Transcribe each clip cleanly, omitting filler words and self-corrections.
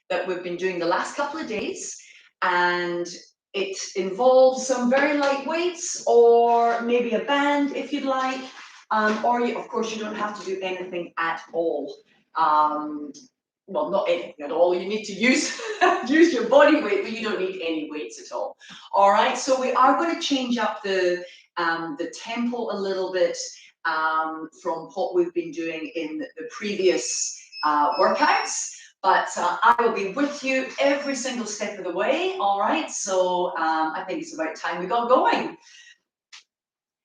that we've been doing the last couple of days, and it involves some very light weights or maybe a band if you'd like, or of course you don't have to do anything at all. Well, not anything at all. You need to use your body weight, but you don't need any weights at all. All right, so we are going to change up the tempo a little bit from what we've been doing in the previous workouts. But I will be with you every single step of the way. All right, so I think it's about time we got going.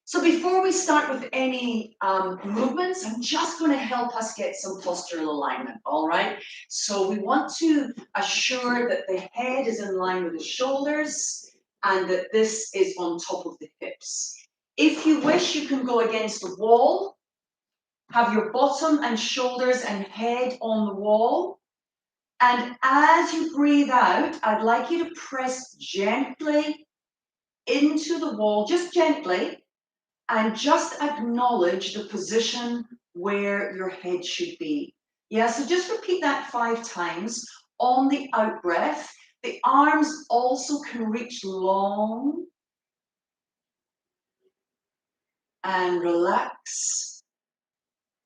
So before we start with any movements, I'm just going to help us get some postural alignment, all right? So we want to assure that the head is in line with the shoulders and that this is on top of the hips. If you wish, you can go against the wall, have your bottom and shoulders and head on the wall. And as you breathe out, I'd like you to press gently into the wall, just gently, and just acknowledge the position where your head should be. Yeah, so just repeat that 5 times. On the out breath, the arms also can reach long and relax.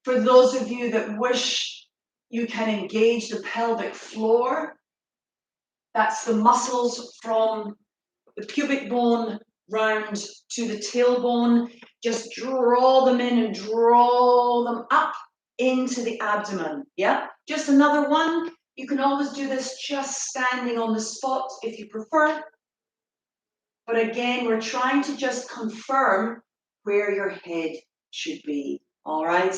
For those of you that wish, you can engage the pelvic floor. That's the muscles from the pubic bone round to the tailbone. Just draw them in and draw them up into the abdomen. Yeah, just another one. You can always do this just standing on the spot if you prefer. But again, we're trying to just confirm where your head should be. All right.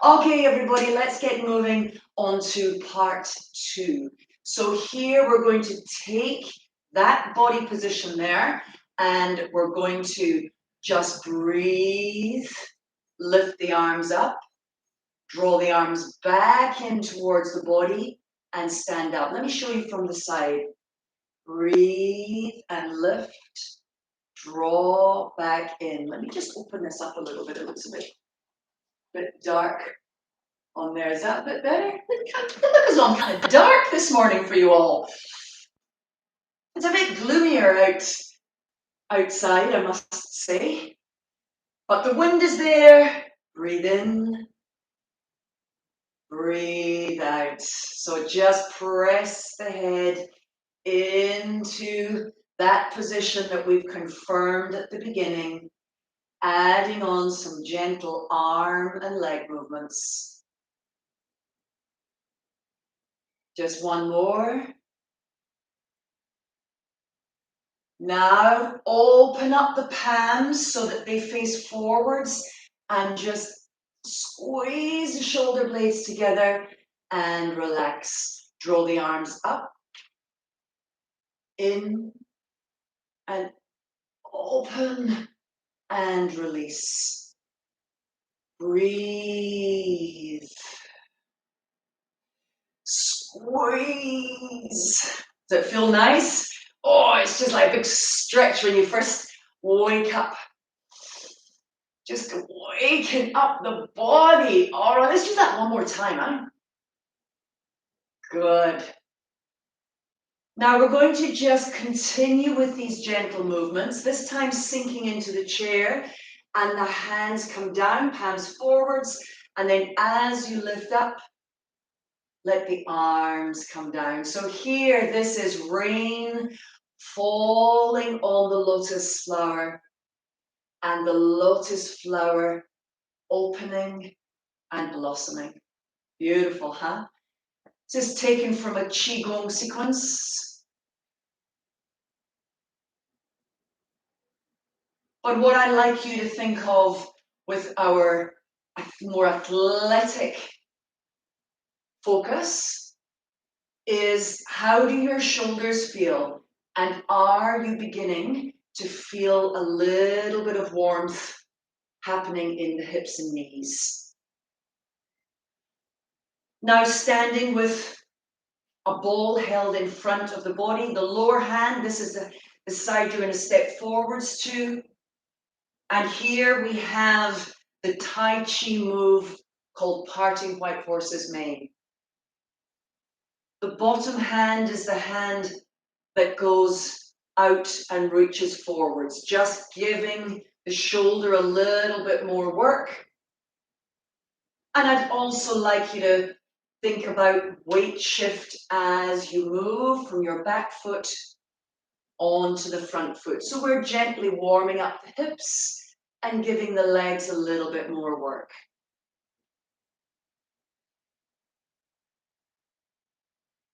Okay, everybody, let's get moving on to part 2. So here we're going to take that body position there, and we're going to just breathe, lift the arms up, draw the arms back in towards the body, and stand up. Let me show you from the side. Breathe and lift, draw back in. Let me just open this up a little bit. It looks a bit dark on there. Is that a bit better? It looks as though I'm kind of dark this morning for you all. It's a bit gloomier outside, I must say. But the wind is there. Breathe in. Breathe out. So just press the head into that position that we've confirmed at the beginning, adding on some gentle arm and leg movements. Just one more. Now open up the palms so that they face forwards and just squeeze the shoulder blades together and relax. Draw the arms up, in and open and release. Breathe. Squeeze. Does it feel nice? Oh, it's just like a big stretch when you first wake up. Just waking up the body. All right, let's do that one more time, huh? Good. Now we're going to just continue with these gentle movements, this time sinking into the chair, and the hands come down, palms forwards, and then as you lift up, let the arms come down. So here, this is rain falling on the lotus flower, and the lotus flower opening and blossoming. Beautiful, huh? This is taken from a Qigong sequence. But what I like you to think of with our more athletic focus is, how do your shoulders feel? And are you beginning to feel a little bit of warmth happening in the hips and knees? Now standing with a ball held in front of the body, the lower hand, this is the side you're going to step forwards to. And here we have the Tai Chi move called Parting White Horse's Mane. The The bottom hand is the hand that goes out and reaches forwards, just giving the shoulder a little bit more work. And I'd also like you to think about weight shift as you move from your back foot onto the front foot. So we're gently warming up the hips and giving the legs a little bit more work.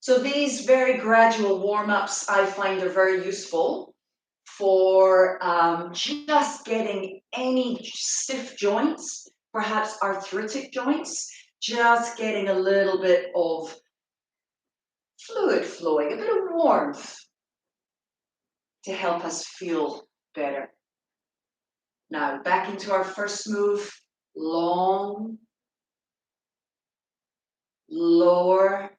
So these very gradual warm-ups I find are very useful for just getting any stiff joints, perhaps arthritic joints, just getting a little bit of fluid flowing, a bit of warmth to help us feel better. Now back into our first move, long, lower,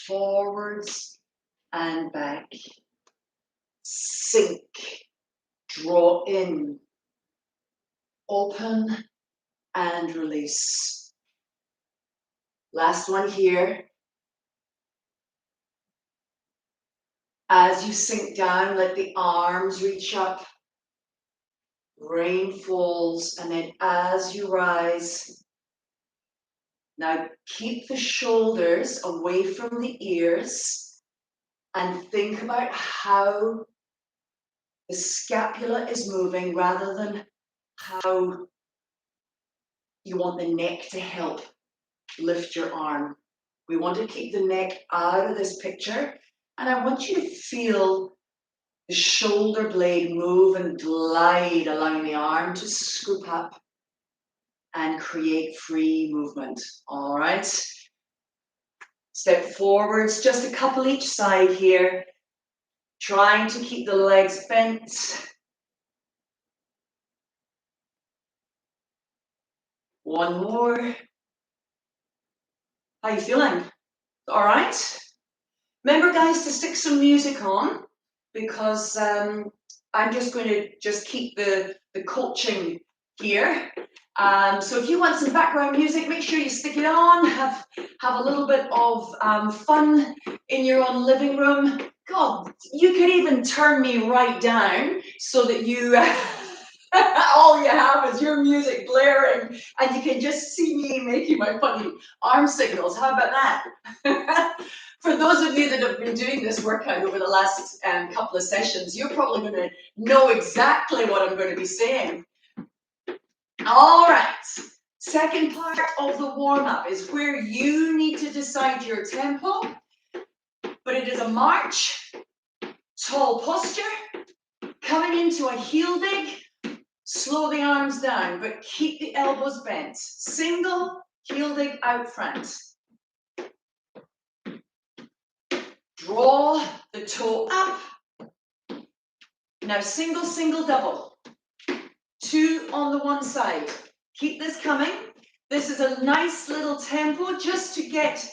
forwards and back. Sink, draw in, open and release. Last one here. As you sink down, let the arms reach up. Rain falls, and then as you rise, now keep the shoulders away from the ears and think about how the scapula is moving rather than how you want the neck to help lift your arm. We want to keep the neck out of this picture, and I want you to feel the shoulder blade move and glide, allowing the arm to scoop up and create free movement. All right. Step forwards, just a couple each side here. Trying to keep the legs bent. One more. How you feeling? All right. Remember, guys, to stick some music on, because I'm just going to keep the coaching here. So if you want some background music, make sure you stick it on. Have a little bit of fun in your own living room. God, you could even turn me right down so that you all you have is your music blaring, and you can just see me making my funny arm signals. How about that? For those of you that have been doing this workout over the last couple of sessions, you're probably going to know exactly what I'm going to be saying. All right, second part of the warm-up is where you need to decide your tempo, but it is a march, tall posture, coming into a heel dig, slow the arms down, but keep the elbows bent. Single, heel dig out front. Draw the toe up. Now single, single, double. Two on the one side. Keep this coming. This is a nice little tempo just to get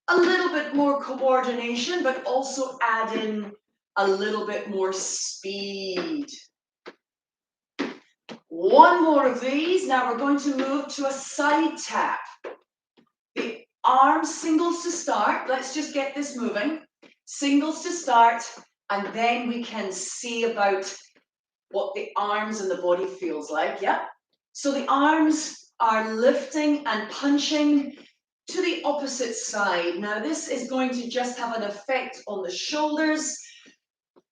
a little bit more coordination, but also add in a little bit more speed. One more of these. Now we're going to move to a side tap. The arms singles to start. Let's just get this moving. Singles to start, and then we can see about what the arms and the body feels like. Yeah. So the arms are lifting and punching to the opposite side. Now this is going to just have an effect on the shoulders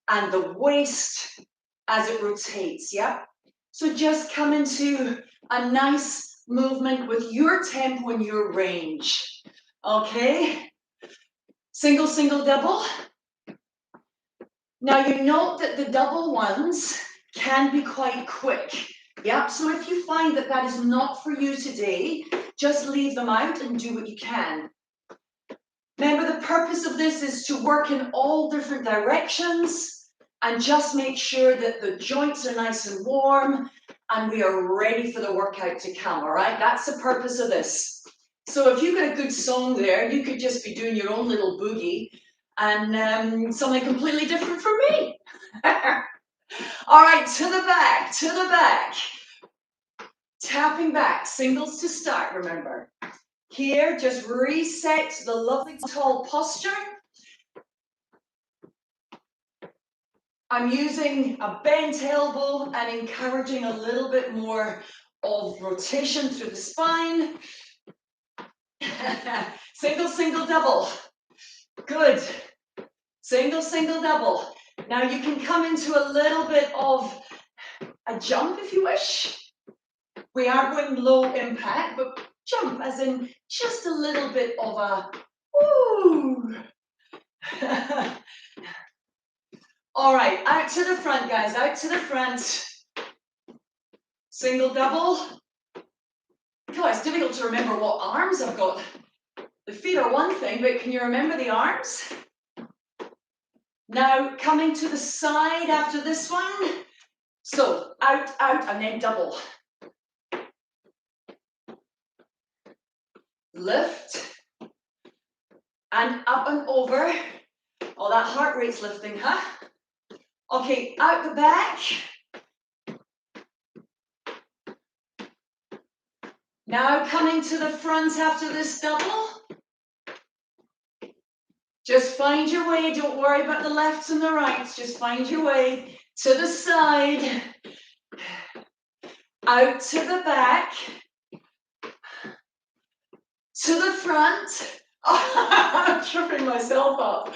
and the waist as it rotates. Yeah. So just come into a nice movement with your tempo and your range. Okay. Single, single, double. Now you note that the double ones can be quite quick. Yeah, so if you find that that is not for you today, just leave them out and do what you can. Remember, the purpose of this is to work in all different directions and just make sure that the joints are nice and warm and we are ready for the workout to come, all right? That's the purpose of this. So if you've got a good song there, you could just be doing your own little boogie and something completely different from me. All right, to the back, to the back. Tapping back, singles to start, remember. Here, just reset the lovely tall posture. I'm using a bent elbow and encouraging a little bit more of rotation through the spine. Single, single, double. Good. Single, single, double. Now you can come into a little bit of a jump if you wish. We are going low impact, but jump as in just a little bit of a woo. All right, out to the front, guys, out to the front. Single, double. God, it's difficult to remember what arms I've got. The feet are one thing, but can you remember the arms? Now, coming to the side after this one. So, out, out, and then double. Lift. And up and over. Oh, that heart rate's lifting, huh? Okay, out the back. Now coming to the front after this double. Just find your way, don't worry about the lefts and the rights, just find your way to the side, out to the back, to the front. I'm tripping myself up.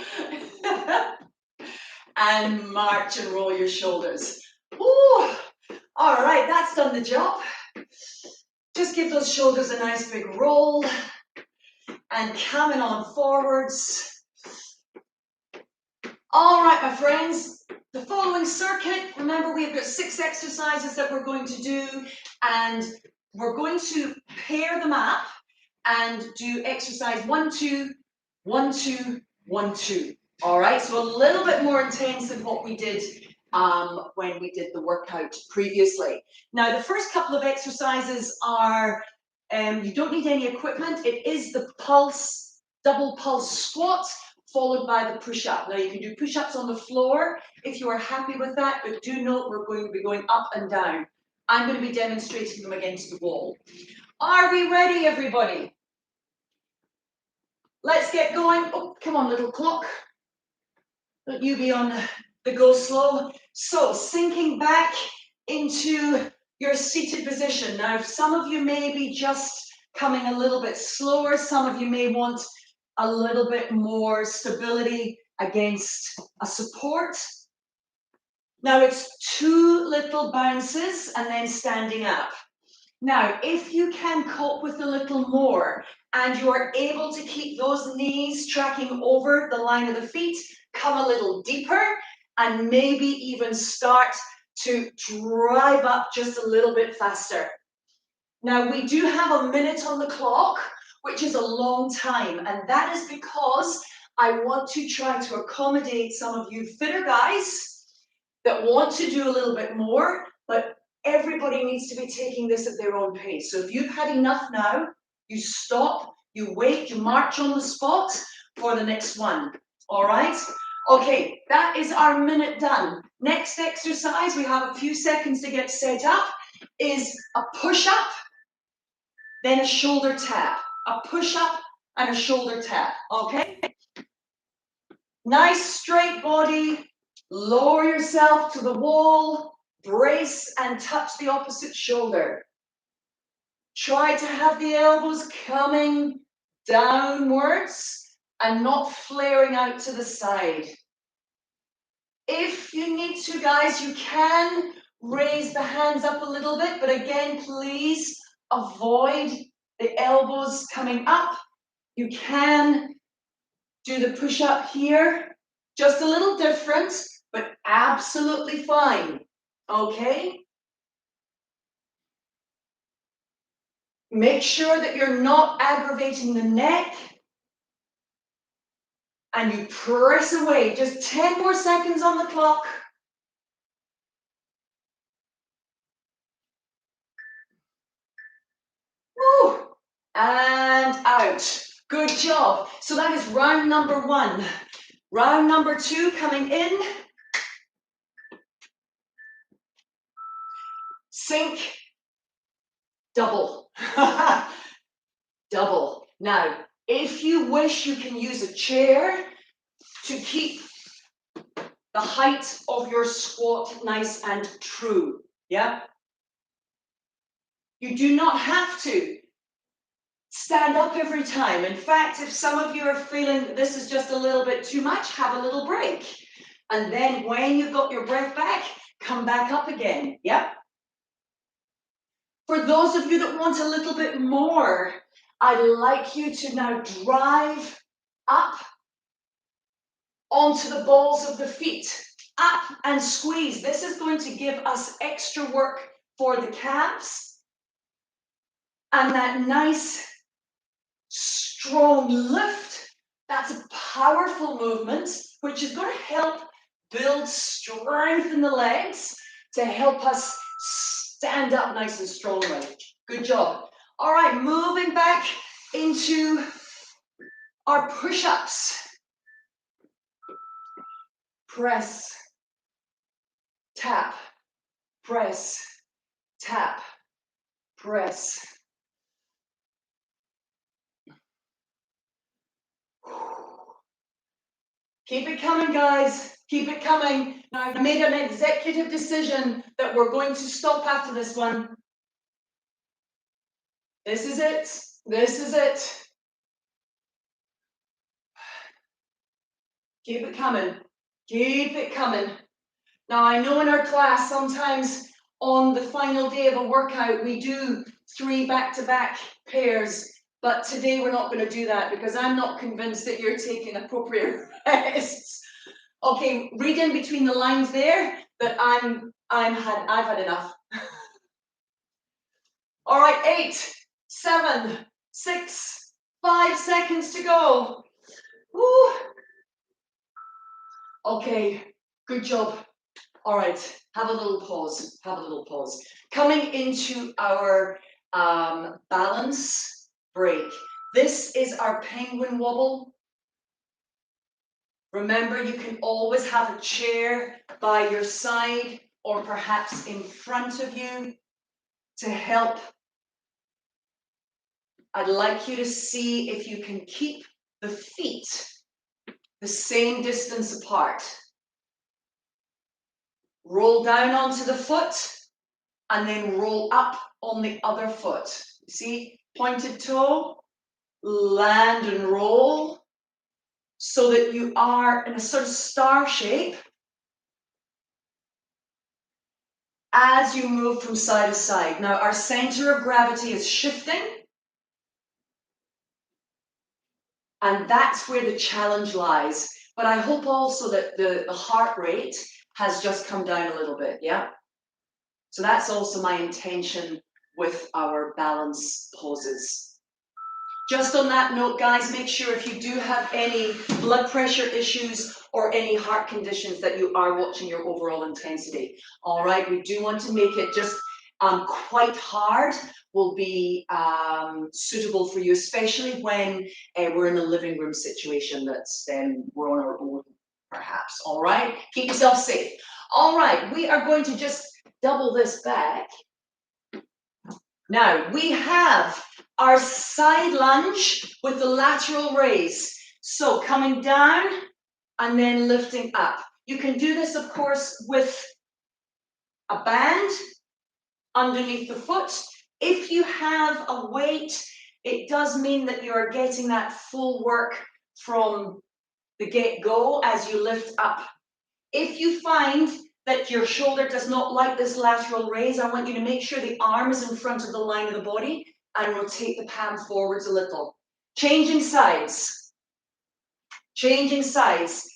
And march and roll your shoulders. Ooh. All right, that's done the job. Just give those shoulders a nice big roll and coming on forwards. All right, my friends, the following circuit, remember we've got 6 exercises that we're going to do, and we're going to pair them up and do exercise 1, 2, 1, 2, 1, 2. All right, so a little bit more intense than what we did when we did the workout previously. Now, the first couple of exercises are, you don't need any equipment. It is the pulse, double pulse squat, followed by the push-up. Now, you can do push-ups on the floor if you are happy with that, but do note we're going to be going up and down. I'm going to be demonstrating them against the wall. Are we ready, everybody? Let's get going. Oh, come on, little clock. Don't you be on the go slow. So, sinking back into your seated position. Now, some of you may be just coming a little bit slower. Some of you may want a little bit more stability against a support. Now, it's 2 little bounces and then standing up. Now, if you can cope with a little more and you are able to keep those knees tracking over the line of the feet, come a little deeper and maybe even start to drive up just a little bit faster. Now, we do have a minute on the clock, which is a long time, and that is because I want to try to accommodate some of you fitter guys that want to do a little bit more, but everybody needs to be taking this at their own pace. So if you've had enough now, you stop, you wait, you march on the spot for the next one. All right? Okay, that is our minute done. Next exercise, we have a few seconds to get set up, is a push-up, then a shoulder tap. A push-up and a shoulder tap, okay? Nice straight body, lower yourself to the wall, brace and touch the opposite shoulder. Try to have the elbows coming downwards and not flaring out to the side. If you need to, guys, you can raise the hands up a little bit, but again, please avoid the elbows coming up. You can do the push-up here, just a little different, but absolutely fine, okay? Make sure that you're not aggravating the neck, and you press away. Just 10 more seconds on the clock. Woo! And out. Good job. So that is round number 1. Round number 2 coming in. Sink. Double. Double. Now, if you wish, you can use a chair to keep the height of your squat nice and true. Yeah? You do not have to stand up every time. In fact, if some of you are feeling that this is just a little bit too much, have a little break. And then when you've got your breath back, come back up again. Yeah? For those of you that want a little bit more, I'd like you to now drive up onto the balls of the feet. Up and squeeze. This is going to give us extra work for the calves. And that nice, strong lift. That's a powerful movement, which is going to help build strength in the legs to help us stand up nice and strongly. Good job. All right, moving back into our push-ups. Press, tap, press, tap, press. Keep it coming, guys. Keep it coming. Now, I've made an executive decision that we're going to stop after this one. This is it. This is it. Keep it coming. Keep it coming. Now, I know in our class, sometimes on the final day of a workout, we do 3 back-to-back pairs, but today we're not going to do that because I'm not convinced that you're taking appropriate rests. Okay, read in between the lines there that I've had enough. All right, 8, 7, 6, 5 seconds to go. Woo. Okay, good job. All right, have a little pause, have a little pause. Coming into our balance break. This is our penguin wobble. Remember, you can always have a chair by your side or perhaps in front of you to help. I'd like you to see if you can keep the feet the same distance apart. Roll down onto the foot and then roll up on the other foot. See, pointed toe, land and roll so that you are in a sort of star shape as you move from side to side. Now, our center of gravity is shifting, and that's where the challenge lies. But I hope also that the heart rate has just come down a little bit, yeah? So that's also my intention with our balance poses. Just on that note, guys, make sure if you do have any blood pressure issues or any heart conditions that you are watching your overall intensity. All right, we do want to make it just quite hard, will be suitable for you, especially when we're in a living room situation that's we're on our own, perhaps. All right, keep yourself safe. All right, we are going to just double this back. Now, we have our side lunge with the lateral raise. So coming down and then lifting up. You can do this, of course, with a band underneath the foot. If you have a weight, it does mean that you are getting that full work from the get-go as you lift up. If you find that your shoulder does not like this lateral raise, I want you to make sure the arm is in front of the line of the body and rotate the palm forwards a little. Changing sides. Changing sides.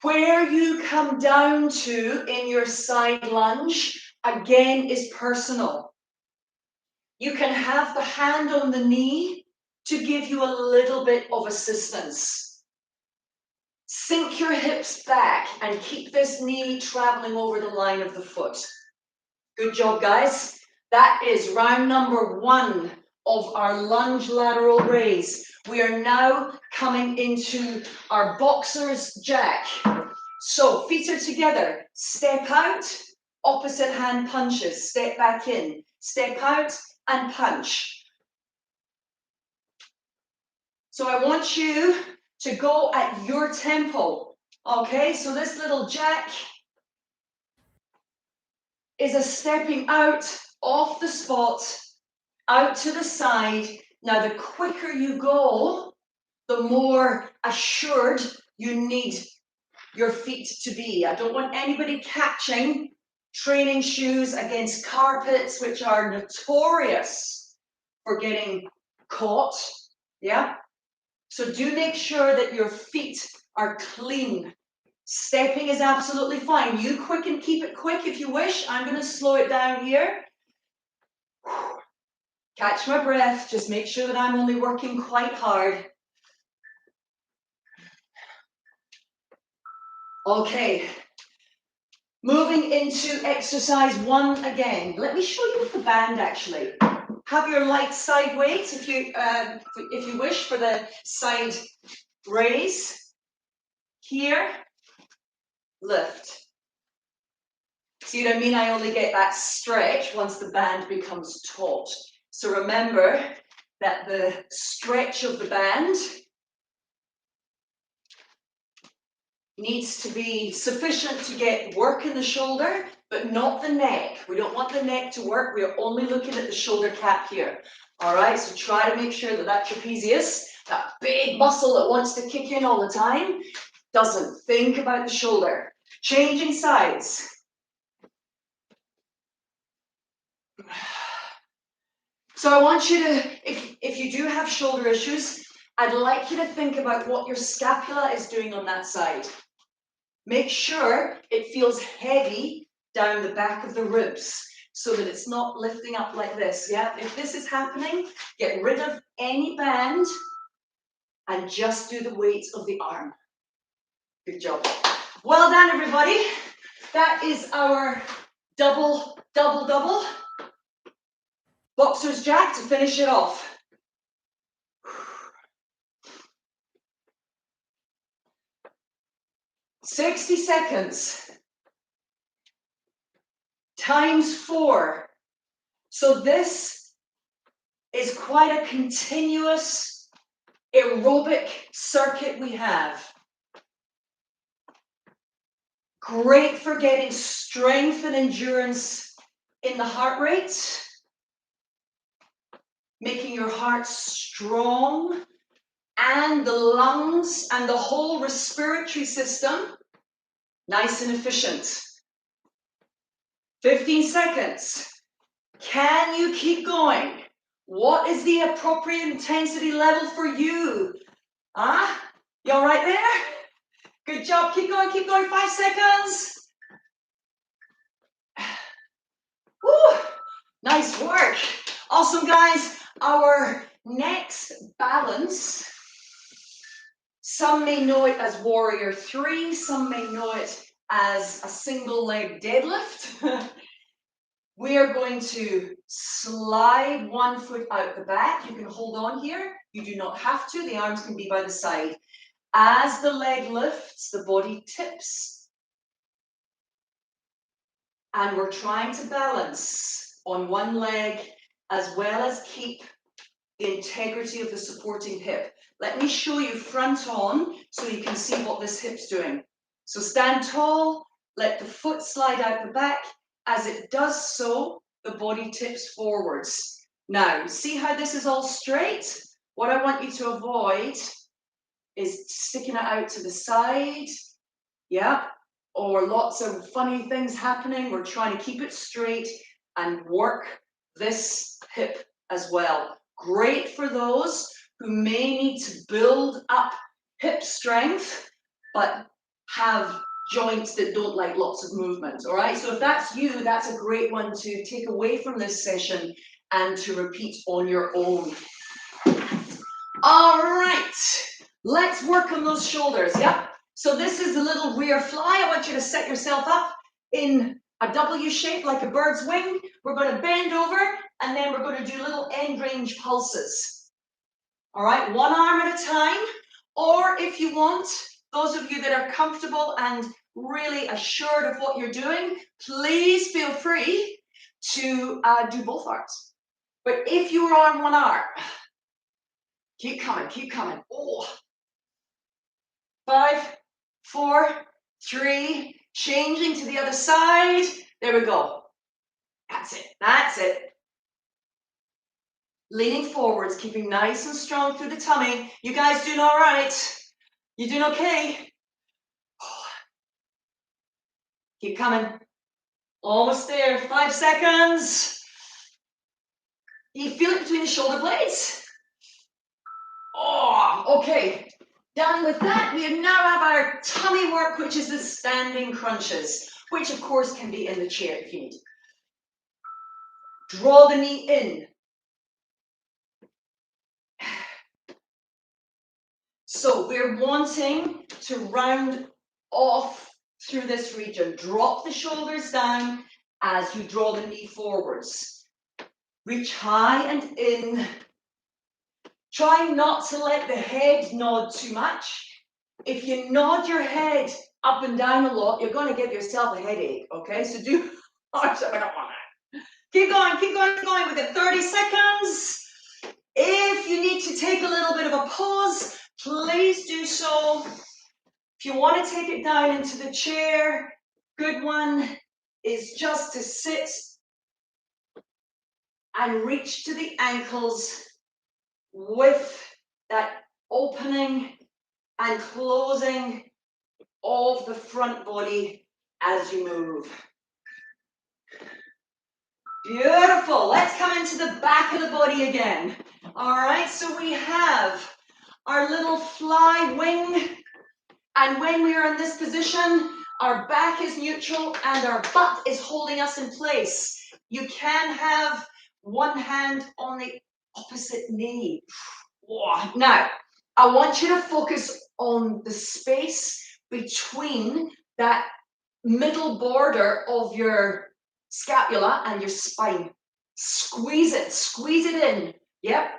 Where you come down to in your side lunge, again, is personal. You can have the hand on the knee to give you a little bit of assistance. Sink your hips back and keep this knee traveling over the line of the foot. Good job, guys. That is round number 1 of our lunge lateral raise. We are now coming into our boxer's jack. So feet are together. Step out, opposite hand punches. Step back in. Step out and punch. So I want you to go at your tempo. Okay, so this little jack is a stepping out off the spot, out to the side. Now, the quicker you go, the more assured you need your feet to be. I don't want anybody catching training shoes against carpets, which are notorious for getting caught. Yeah. So do make sure that your feet are clean. Stepping is absolutely fine. You keep it quick if you wish. I'm going to slow it down here. Catch my breath. Just make sure that I'm only working quite hard. Okay. Moving into exercise 1 again. Let me show you with the band actually. Have your light side weights if you wish for the side raise. Here, lift. See what I mean? I only get that stretch once the band becomes taut. So remember that the stretch of the band needs to be sufficient to get work in the shoulder, but not the neck. We don't want the neck to work. We are only looking at the shoulder cap here. All right, so try to make sure that that trapezius, that big muscle that wants to kick in all the time, doesn't think about the shoulder. Changing sides. So I want you to, if you do have shoulder issues, I'd like you to think about what your scapula is doing on that side. Make sure it feels heavy down the back of the ribs so that it's not lifting up like this, yeah? If this is happening, get rid of any band and just do the weight of the arm. Good job. Well done, everybody. That is our double. Boxer's jack to finish it off. 60 seconds times 4. So this is quite a continuous aerobic circuit we have. Great for getting strength and endurance in the heart rate, making your heart strong, and the lungs and the whole respiratory system nice and efficient. 15 seconds. Can you keep going? What is the appropriate intensity level for you? You all right there? Good job. Keep going. 5 seconds. Woo, nice work. Awesome, guys. Our next balance, some may know it as Warrior 3, some may know it as a single leg deadlift. We are going to slide one foot out the back. You can hold on here. You do not have to. The arms can be by the side. As the leg lifts, the body tips. And we're trying to balance on one leg as well as keep the integrity of the supporting hip. Let me show you front on so you can see what this hip's doing. So stand tall, let the foot slide out the back. As it does so, the body tips forwards. Now, see how this is all straight? What I want you to avoid is sticking it out to the side, yeah, or lots of funny things happening. We're trying to keep it straight and work this hip as well. Great for those who may need to build up hip strength, but have joints that don't like lots of movement, all right? So if that's you, that's a great one to take away from this session and to repeat on your own. All right, let's work on those shoulders, yep. So this is a little rear fly. I want you to set yourself up in a W shape like a bird's wing. We're going to bend over and then we're going to do little end range pulses. All right, one arm at a time, or if you want, those of you that are comfortable and really assured of what you're doing, please feel free to do both arms. But if you are on one arm, Keep coming, keep coming. Oh. 5, 4, 3, changing to the other side. There we go. That's it, that's it. Leaning forwards, keeping nice and strong through the tummy. You guys doing all right? You doing okay? Keep coming. Almost there, 5 seconds. You feel it between the shoulder blades? Oh, okay. Done with that. We now have our tummy work, which is the standing crunches, which of course can be in the chair if you need. Draw the knee in. So we're wanting to round off through this region. Drop the shoulders down as you draw the knee forwards. Reach high and in. Try not to let the head nod too much. If you nod your head up and down a lot, you're going to give yourself a headache, okay? So do, oh, I don't want that. Keep going, keep going, keep going. We've got 30 seconds. If you need to take a little bit of a pause, please do so. If you want to take it down into the chair, good one is just to sit and reach to the ankles with that opening and closing of the front body as you move. Beautiful. Let's come into the back of the body again. All right, so we have our little fly wing, and when we are in this position, our back is neutral and our butt is holding us in place. You can have one hand on the opposite knee. Now, I want you to focus on the space between that middle border of your scapula and your spine. Squeeze it in. Yep.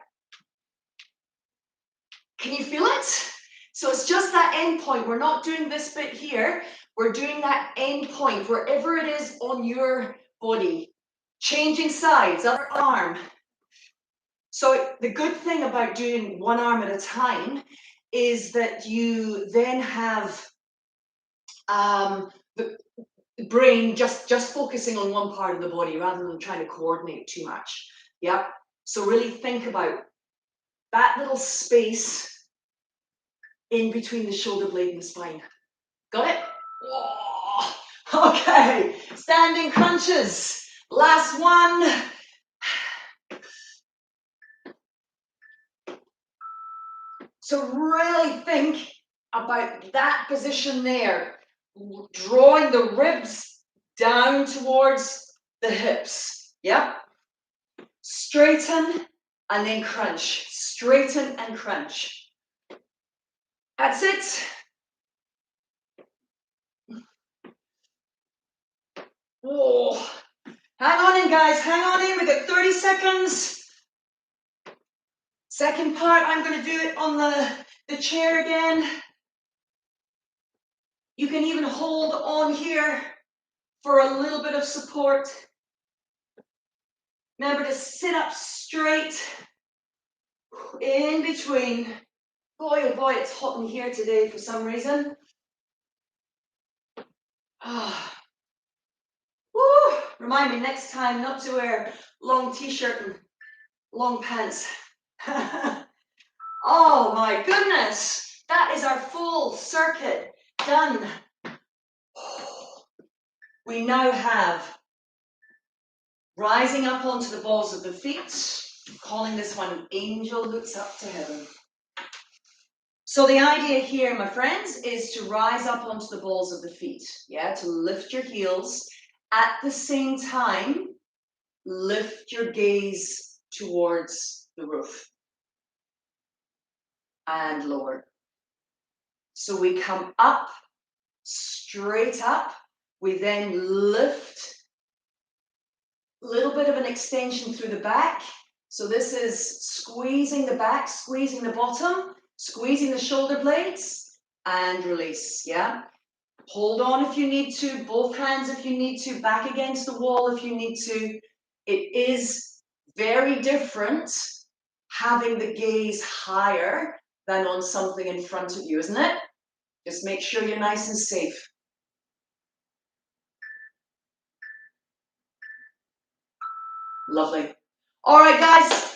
Can you feel it? So it's just that end point. We're not doing this bit here. We're doing that end point, wherever it is on your body. Changing sides, other arm. So the good thing about doing one arm at a time is that you then have the brain just focusing on one part of the body rather than trying to coordinate too much. Yep. So really think about that little space in between the shoulder blade and the spine. Got it? Whoa. Okay. Standing crunches. Last one. So really think about that position there. Drawing the ribs down towards the hips. Yep. Straighten and then crunch. Straighten and crunch. That's it. Whoa. Hang on in, guys. Hang on in. We've got 30 seconds. Second part, I'm going to do it on the chair again. You can even hold on here for a little bit of support. Remember to sit up straight. In between. Boy, oh boy, it's hot in here today for some reason. Woo. Remind me next time not to wear long t-shirt and long pants. Oh my goodness, that is our full circuit done. We now have rising up onto the balls of the feet, calling this one Angel Looks Up to Heaven. So the idea here, my friends, is to rise up onto the balls of the feet, yeah, to lift your heels. At the same time, lift your gaze towards the roof and lower. So we come up, straight up. We then lift, a little bit of an extension through the back. So this is squeezing the back, squeezing the bottom, squeezing the shoulder blades, and release, yeah? Hold on if you need to, both hands if you need to, back against the wall if you need to. It is very different having the gaze higher than on something in front of you, isn't it? Just make sure you're nice and safe. Lovely. All right, guys,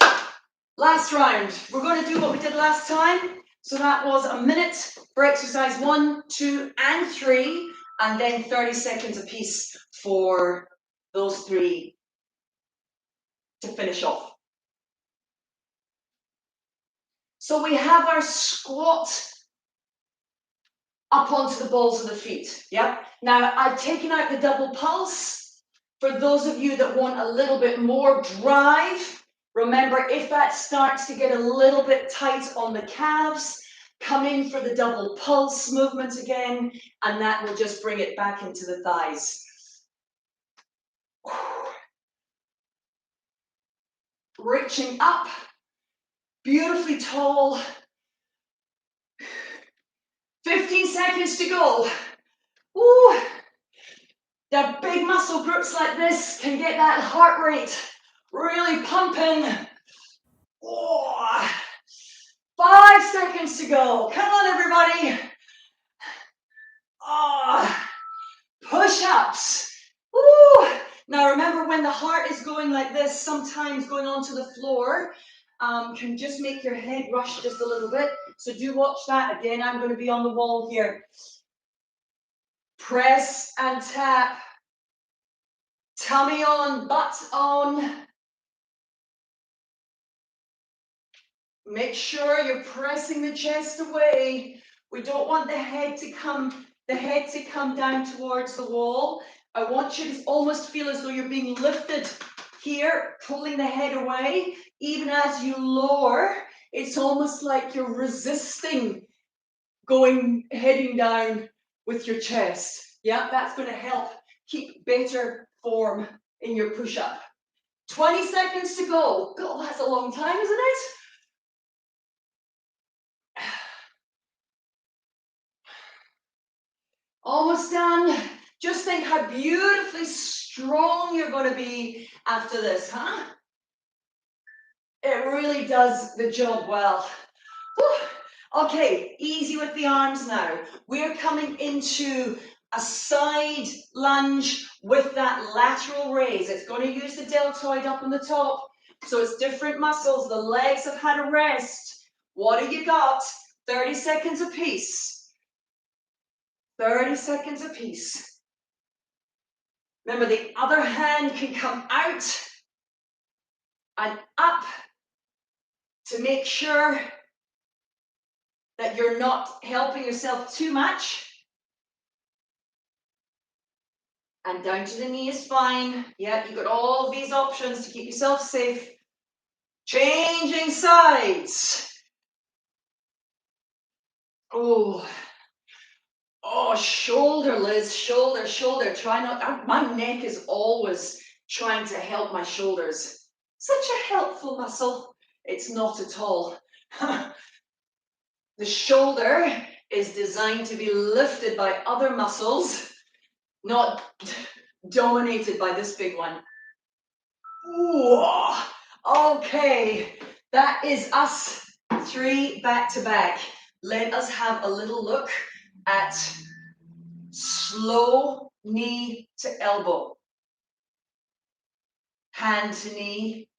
last round. We're going to do what we did last time. So that was a minute for exercise 1, 2, and 3, and then 30 seconds apiece for those 3 to finish off. So we have our squat up onto the balls of the feet. Yep. Now I've taken out the double pulse. For those of you that want a little bit more drive, remember if that starts to get a little bit tight on the calves, come in for the double pulse movement again, and that will just bring it back into the thighs. Reaching up, beautifully tall. 15 seconds to go. Woo. The big muscle groups like this can get that heart rate really pumping. Oh, 5 seconds to go. Come on, everybody. Oh, push-ups. Woo. Now remember, when the heart is going like this, sometimes going onto the floor can just make your head rush just a little bit. So do watch that. Again, I'm going to be on the wall here. Press and tap. Tummy on, butt on. Make sure you're pressing the chest away. We don't want the head to come down towards the wall. I want you to almost feel as though you're being lifted here, pulling the head away. Even as you lower, it's almost like you're resisting heading down with your chest. Yeah, that's going to help keep better form in your push-up. 20 seconds to go. God, that's a long time, isn't it? Almost done. Just think how beautifully strong you're going to be after this, huh? It really does the job well. Whew. Okay, easy with the arms now. We're coming into a side lunge with that lateral raise. It's going to use the deltoid up on the top. So it's different muscles. The legs have had a rest. What have you got? 30 seconds apiece. 30 seconds apiece. Remember, the other hand can come out and up to make sure that you're not helping yourself too much. And down to the knee is fine. Yeah, you've got all these options to keep yourself safe. Changing sides. Oh, shoulder, Liz, shoulder, shoulder. Try not, my neck is always trying to help my shoulders. Such a helpful muscle. It's not at all. The shoulder is designed to be lifted by other muscles, not dominated by this big one. Ooh, okay, that is us 3 back to back. Let us have a little look at slow knee to elbow, hand to knee.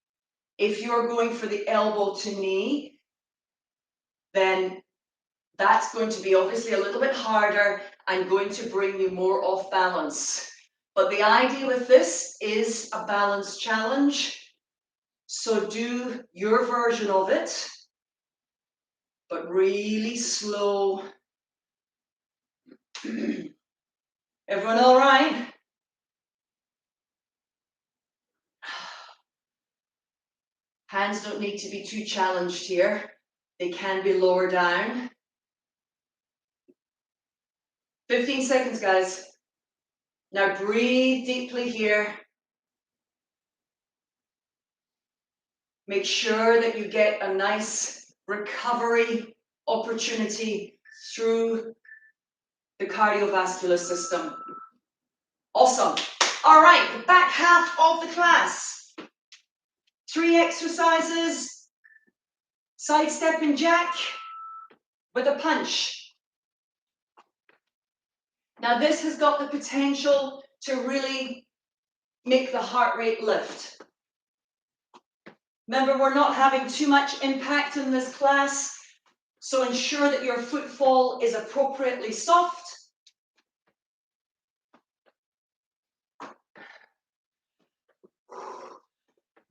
If you're going for the elbow to knee, then that's going to be obviously a little bit harder and going to bring you more off balance. But the idea with this is a balance challenge. So do your version of it, but really slow. Everyone all right? Hands don't need to be too challenged here. They can be lower down. 15 seconds, guys. Now breathe deeply here. Make sure that you get a nice recovery opportunity through the cardiovascular system. Awesome. All right, the back half of the class. 3 exercises, Sidestepping Jack with a punch. Now this has got the potential to really make the heart rate lift. Remember, we're not having too much impact in this class, so ensure that your footfall is appropriately soft.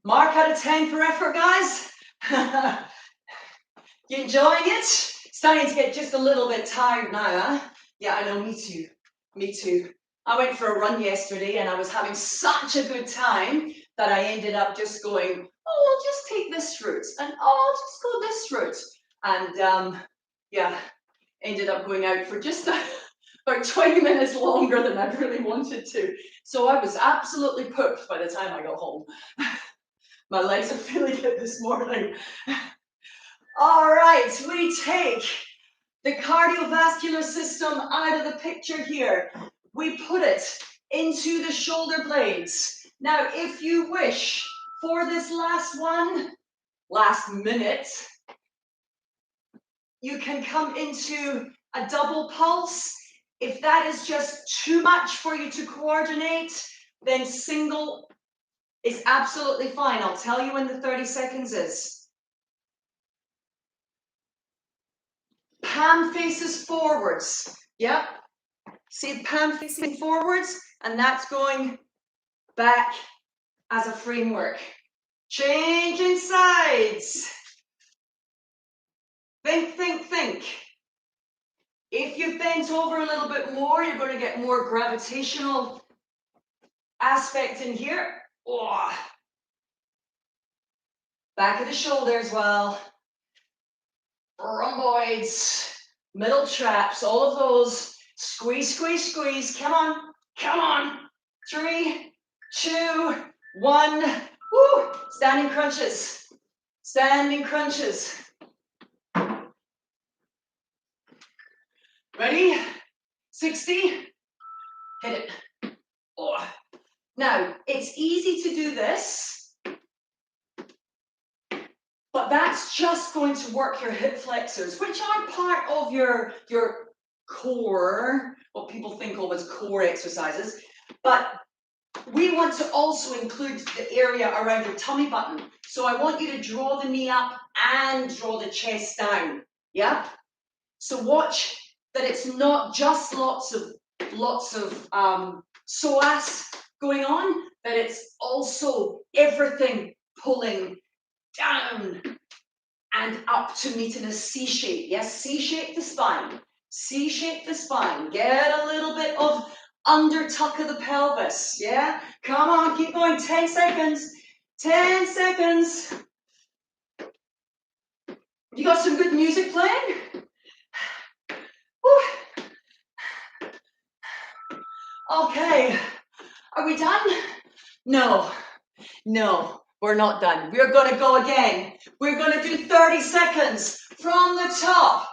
Mark out of 10 for effort, guys. You enjoying it? Starting to get just a little bit tired now, huh? Yeah, I know, me too. Me too. I went for a run yesterday and I was having such a good time that I ended up just going, oh, I'll just take this route, and oh, I'll just go this route. And yeah, ended up going out for just about 20 minutes longer than I really wanted to. So I was absolutely pooped by the time I got home. My legs are feeling it this morning. All right, we take the cardiovascular system out of the picture here. We put it into the shoulder blades. Now, if you wish, for this last minute, you can come into a double pulse. If that is just too much for you to coordinate, then single is absolutely fine. I'll tell you when the 30 seconds is. Palm faces forwards. Yep. See, palm facing forwards, and that's going back as a framework. Changing sides. Think, think, think. If you bent over a little bit more, you're going to get more gravitational aspect in here. Oh. Back of the shoulder as well. Rhomboids, middle traps, all of those. Squeeze, squeeze, squeeze. Come on, come on. 3, 2, 1. Woo! Standing crunches. Standing crunches. Ready? 60. Hit it. Oh. Now, it's easy to do this, but that's just going to work your hip flexors, which are part of your core, what people think of as core exercises. But we want to also include the area around your tummy button. So I want you to draw the knee up and draw the chest down. Yeah? So watch that it's not just lots of psoas going on, that it's also everything pulling down and up to meet in a C shape. Yes, C shape the spine. C shape the spine. Get a little bit of under tuck of the pelvis. Yeah? Come on, keep going. 10 seconds. 10 seconds. You got some good music playing? Whew. Okay. Are we done? No. No, we're not done. We're going to go again. We're going to do 30 seconds from the top.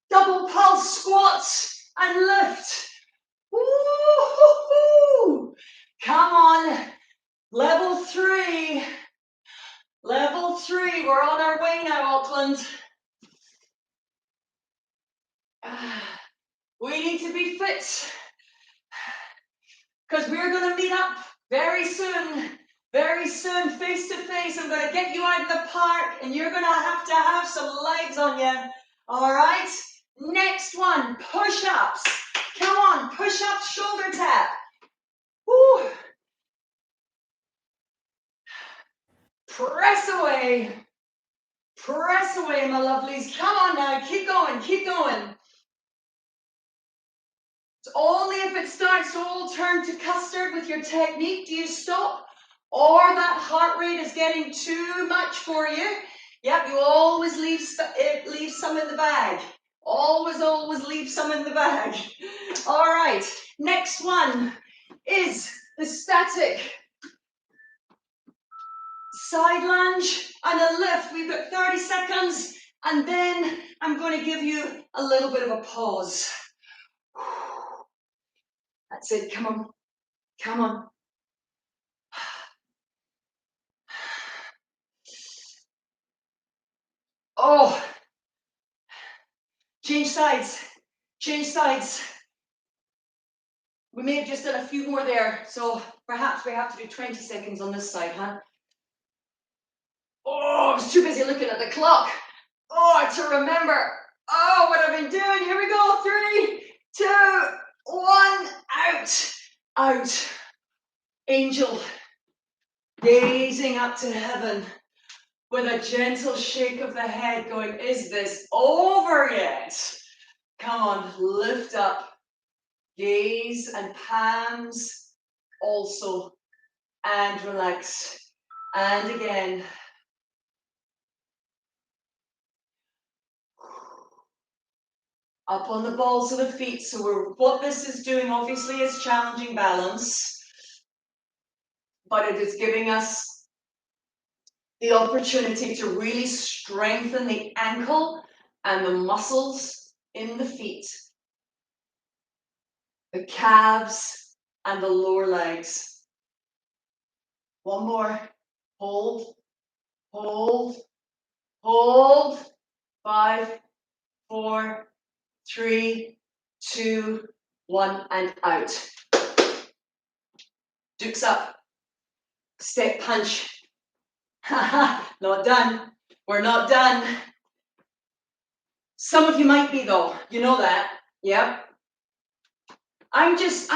Double pulse squats and lift. Woo-hoo-hoo. Come on. Level 3. Level 3. We're on our way now, Auckland. We need to be fit because we're going to meet up very soon. Very soon, face to face. I'm going to get you out in the park and you're going to have some legs on you. All right? Next one, push-ups. Come on, push-ups, shoulder tap. Woo. Press away. Press away, my lovelies. Come on now, keep going, keep going. It's only if it starts to all turn to custard with your technique do you stop, or that heart rate is getting too much for you. Yep, you always leave some in the bag. Always, always leave some in the bag. All right, next one is the static side lunge and a lift. We've got 30 seconds, and then I'm going to give you a little bit of a pause. That's it, come on, come on. Oh, change sides, change sides. We may have just done a few more there, so perhaps we have to do 20 seconds on this side, huh? Oh, I was too busy looking at the clock. Oh, to remember. Oh, what I've been doing. Here we go. 3, 2, 1. Out. Out. Angel. Gazing up to heaven with a gentle shake of the head going, is this over yet? Come on, lift up. Gaze and palms also. And relax. And again. Up on the balls of the feet. So what this is doing obviously is challenging balance, but it is giving us the opportunity to really strengthen the ankle and the muscles in the feet, the calves and the lower legs. One more. Hold, hold, hold. 5, 4, 3, 2, 1, and out. Dukes up. Step punch. Haha, not done. We're not done. Some of you might be though. You know that. Yeah. I'm just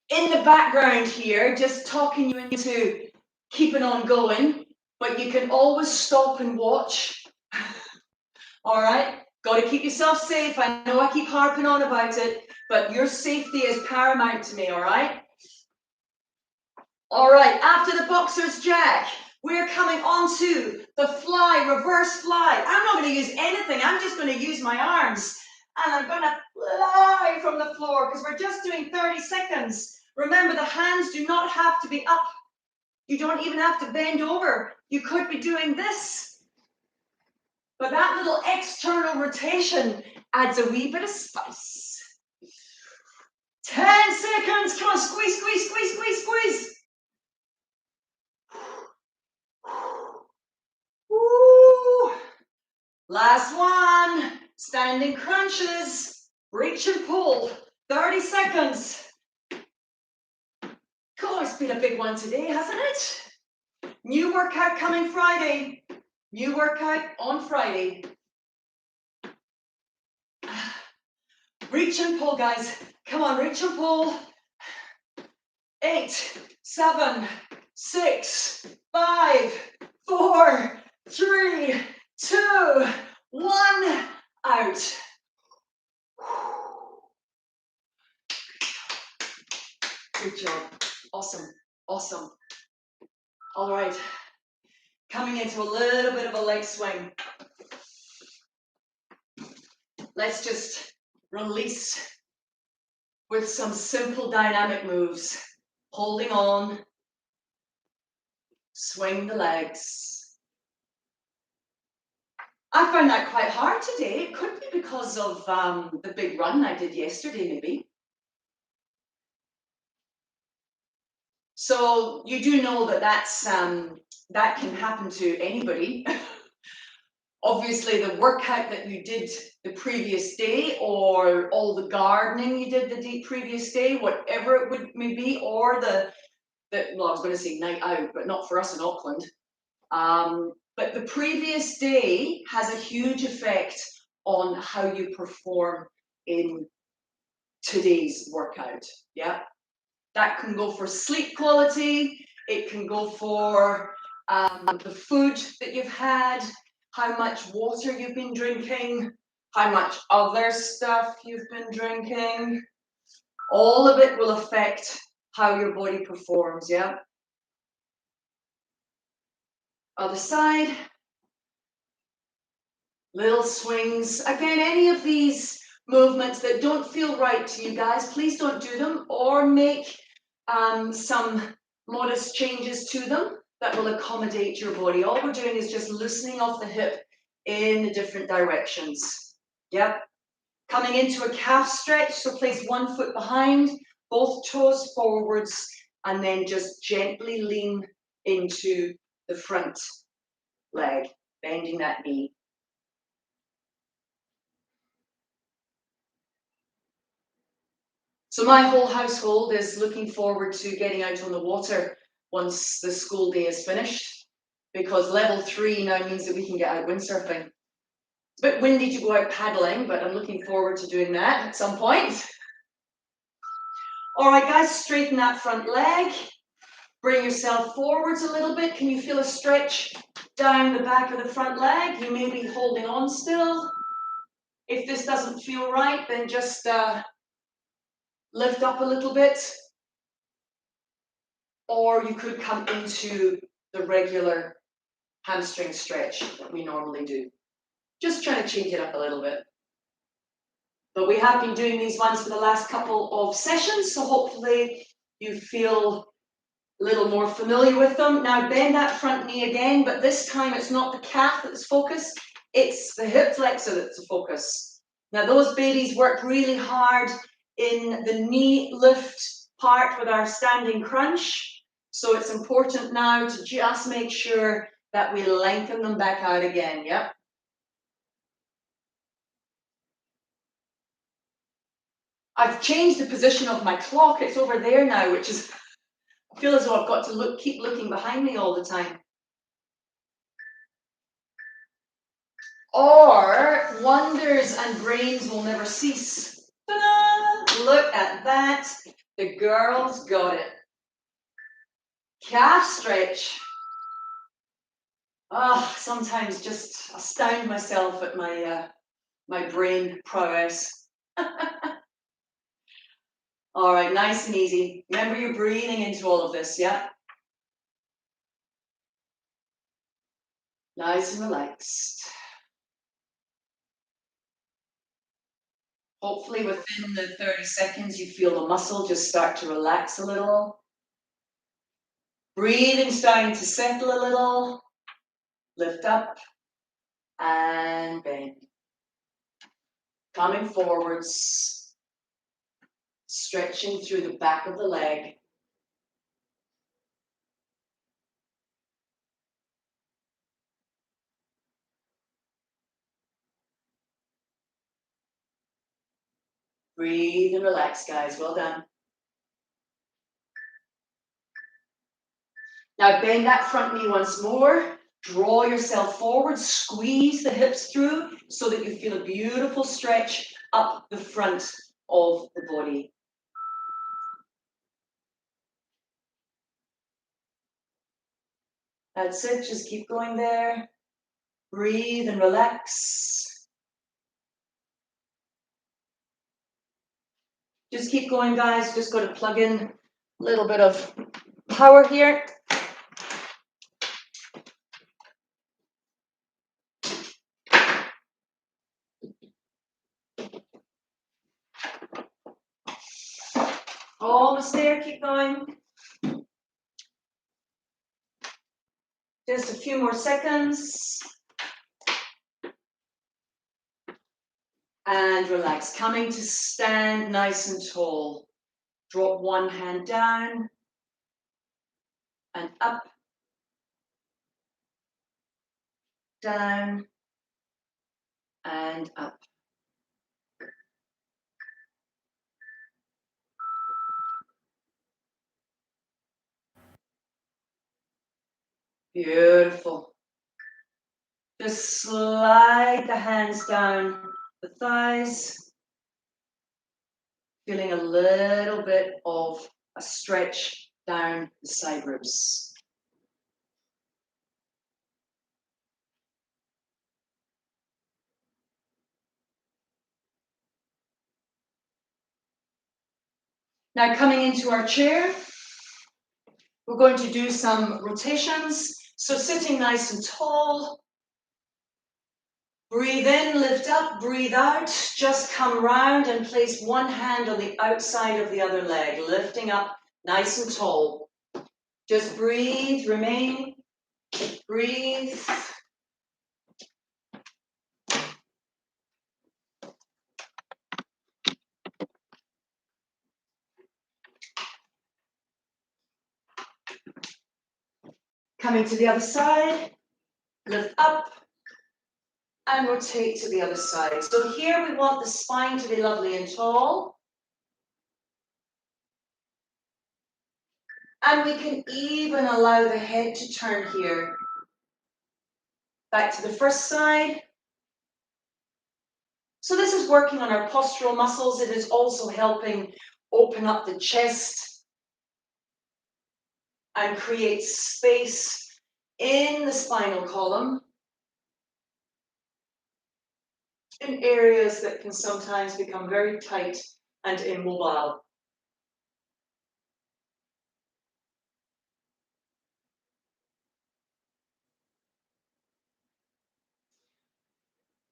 in the background here, just talking you into keeping on going, but you can always stop and watch. All right. Got to keep yourself safe. I know I keep harping on about it, but your safety is paramount to me, all right? All right, after the boxer's jack, we're coming on to the fly, reverse fly. I'm not going to use anything. I'm just going to use my arms. And I'm going to fly from the floor because we're just doing 30 seconds. Remember, the hands do not have to be up. You don't even have to bend over. You could be doing this. But that little external rotation adds a wee bit of spice. 10 seconds. Come on, squeeze, squeeze, squeeze, squeeze, squeeze. Woo. Last one. Standing crunches. Reach and pull. 30 seconds. Cool, it's been a big one today, hasn't it? New workout coming Friday. New workout on Friday. Reach and pull, guys. Come on, reach and pull. 8, 7, 6, 5, 4, 3, 2, 1. Out. Good job. Awesome. Awesome. All right. Coming into a little bit of a leg swing. Let's just release with some simple dynamic moves. Holding on. Swing the legs. I found that quite hard today. It could be because of the big run I did yesterday, maybe. So you do know that that can happen to anybody. Obviously, the workout that you did the previous day, or all the gardening you did the previous day, whatever it may be, or well, I was going to say night out, but not for us in Auckland. But the previous day has a huge effect on how you perform in today's workout. Yeah, that can go for sleep quality. It can go for the food that you've had, how much water you've been drinking, how much other stuff you've been drinking. All of it will affect how your body performs. Yeah. Other side. Little swings. Again, any of these movements that don't feel right to you guys, please don't do them, or make some modest changes to them that will accommodate your body. All we're doing is just loosening off the hip in the different directions. Yep. Coming into a calf stretch, so place one foot behind, both toes forwards, and then just gently lean into the front leg. bending that knee. So my whole household is looking forward to getting out on the water once the school day is finished, because level 3 now means that we can get out windsurfing. It's a bit windy to go out paddling, but I'm looking forward to doing that at some point. All right, guys, straighten that front leg. Bring yourself forwards a little bit. Can you feel a stretch down the back of the front leg? You may be holding on still. If this doesn't feel right, then just lift up a little bit. Or you could come into the regular hamstring stretch that we normally do. Just trying to change it up a little bit. But we have been doing these ones for the last couple of sessions, so hopefully you feel a little more familiar with them. Now bend that front knee again, but this time it's not the calf that's focused, it's the hip flexor that's the focus. Now those babies work really hard in the knee lift part with our standing crunch, so it's important now to just make sure that we lengthen them back out again, yep. I've changed the position of my clock, it's over there now, which is, I feel as though I've got to keep looking behind me all the time. Or wonders and brains will never cease. Ta-da! Look at that. The girls got it. Calf stretch. Ah, sometimes just astound myself at my my brain prowess. All right, nice and easy. Remember, you're breathing into all of this, yeah? Nice and relaxed. Hopefully within the 30 seconds, you feel the muscle just start to relax a little. Breathing starting to settle a little. Lift up and bend. Coming forwards. Stretching through the back of the leg. Breathe and relax, guys. Well done. Now bend that front knee once more. Draw yourself forward. Squeeze the hips through so that you feel a beautiful stretch up the front of the body. That's it. Just keep going there. Breathe and relax. Just keep going, guys. Just got to plug in a little bit of power here. Almost there. Keep going. Just a few more seconds. And relax. Coming to stand nice and tall. Drop one hand down and up, down and up. Beautiful. Just slide the hands down the thighs, feeling a little bit of a stretch down the side ribs. Now coming into our chair, we're going to do some rotations. So sitting nice and tall. Breathe in, lift up, breathe out. Just come round and place one hand on the outside of the other leg, lifting up nice and tall. Just breathe, remain, breathe. Coming to the other side, lift up, and rotate to the other side. So here we want the spine to be lovely and tall. And we can even allow the head to turn here. Back to the first side. So this is working on our postural muscles. It is also helping open up the chest and create space in the spinal column in areas that can sometimes become very tight and immobile.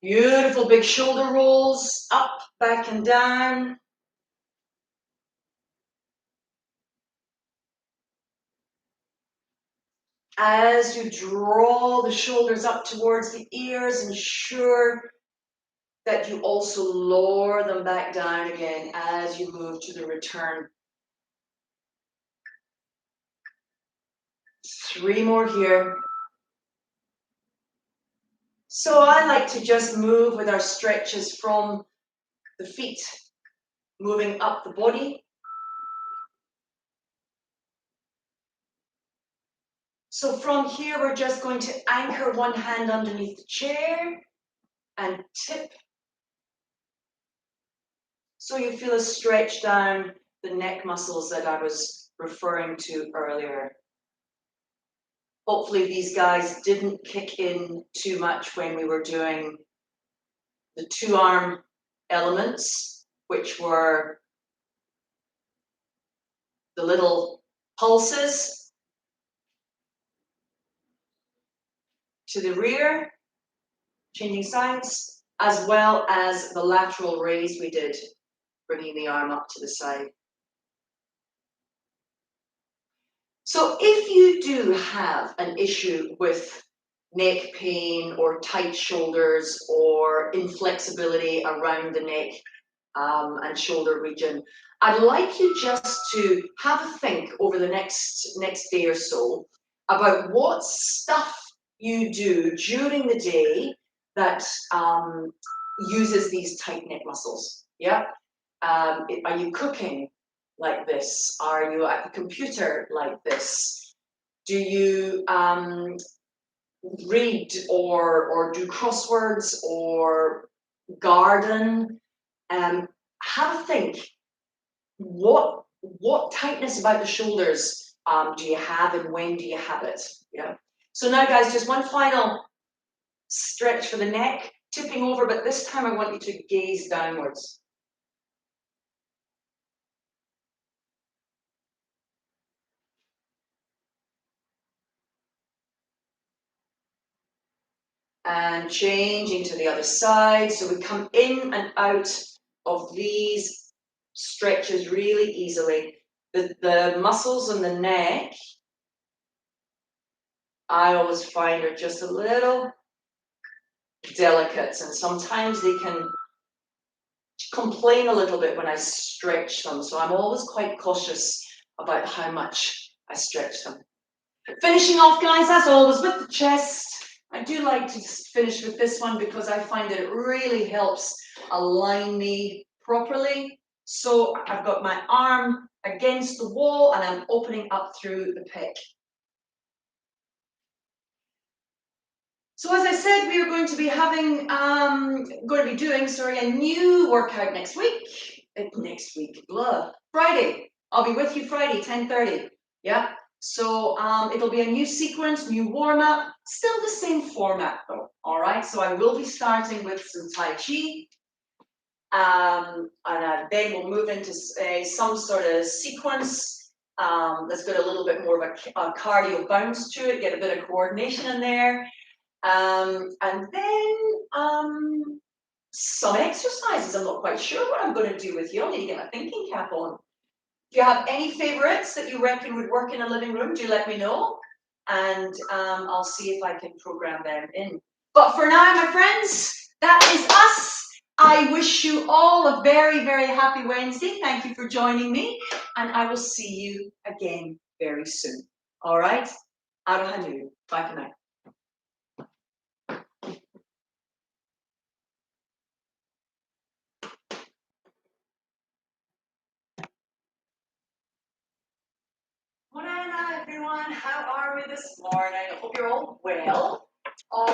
Beautiful big shoulder rolls, up, back and down. As you draw the shoulders up towards the ears, ensure that you also lower them back down again as you move to the return. 3 more here. So I like to just move with our stretches from the feet, moving up the body. So from here, we're just going to anchor one hand underneath the chair and tip. So you feel a stretch down the neck muscles that I was referring to earlier. Hopefully these guys didn't kick in too much when we were doing the 2-arm elements, which were the little pulses to the rear, changing sides, as well as the lateral raise we did, bringing the arm up to the side. So if you do have an issue with neck pain or tight shoulders or inflexibility around the neck and shoulder region, I'd like you just to have a think over the next day or so about what stuff you do during the day that uses these tight neck muscles. Yeah. Are you cooking like this? Are you at the computer like this? Do you read or do crosswords or garden? Have a think. What tightness about the shoulders do you have, and when do you have it? Yeah. So now, guys, just one final stretch for the neck, tipping over, but this time I want you to gaze downwards. And changing to the other side. So we come in and out of these stretches really easily. The muscles in the neck, I always find, are just a little delicate, and sometimes they can complain a little bit when I stretch them. So I'm always quite cautious about how much I stretch them. Finishing off, guys, as always, with the chest. I do like to finish with this one because I find that it really helps align me properly. So I've got my arm against the wall and I'm opening up through the pec. So as I said, we are going to be having, a new workout next week. Friday. I'll be with you Friday, 10:30. Yeah. So it'll be a new sequence, new warm-up, still the same format though, all right? So I will be starting with some Tai Chi, and then we'll move into some sort of sequence that's got a little bit more of a cardio bounce to it, get a bit of coordination in there, and then some exercises. I'm not quite sure what I'm going to do with you. I'll need to get my thinking cap on. If you have any favorites that you reckon would work in a living room, do let me know, and I'll see if I can program them in. But for now, my friends, that is us. I wish you all a very, very happy Wednesday. Thank you for joining me, and I will see you again very soon. All right? Arahanu. Bye for now. everyone. How are we this morning? I hope you're all well.